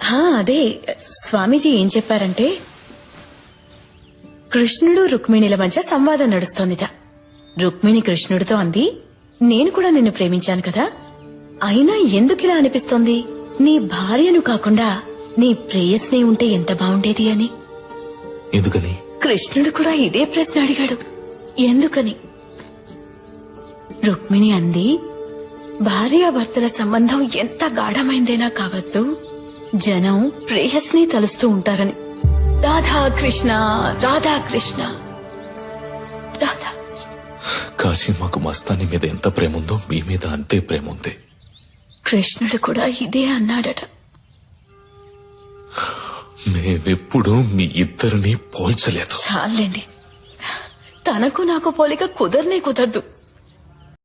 అదే స్వామీజీ ఏం చెప్పారంటే కృష్ణుడు రుక్మిణిల మధ్య సంవాదం నడుస్తోందిట. రుక్మిణి కృష్ణుడితో అంది, నేను కూడా నిన్ను ప్రేమించాను కదా, అయినా ఎందుకిలా అనిపిస్తోంది, నీ భార్యను కాకుండా నీ ప్రేయస్నే ఉంటే ఎంత బాగుండేది అని. ఎందుకని? కృష్ణుడు కూడా ఇదే ప్రశ్న అడిగాడు, ఎందుకని. రుక్మిణి అంది, భార్యాభర్తల సంబంధం ఎంత గాఢమైందైనా కావచ్చు, జనం ప్రేయస్ని తలుస్తూ ఉంటారని. రాధాకృష్ణ రాధాకృష్ణ రాధా. కాశీ, మాకు మస్తాని మీద ఎంత ప్రేమ ఉందో మీ మీద అంతే ప్రేమ ఉంది. కృష్ణుడు కూడా ఇదే అన్నాడట. మేమెప్పుడు మీ ఇద్దరిని పోల్చలేదు. చాలండి, తనకు నాకు పోలిక కుదరనే కుదరదు.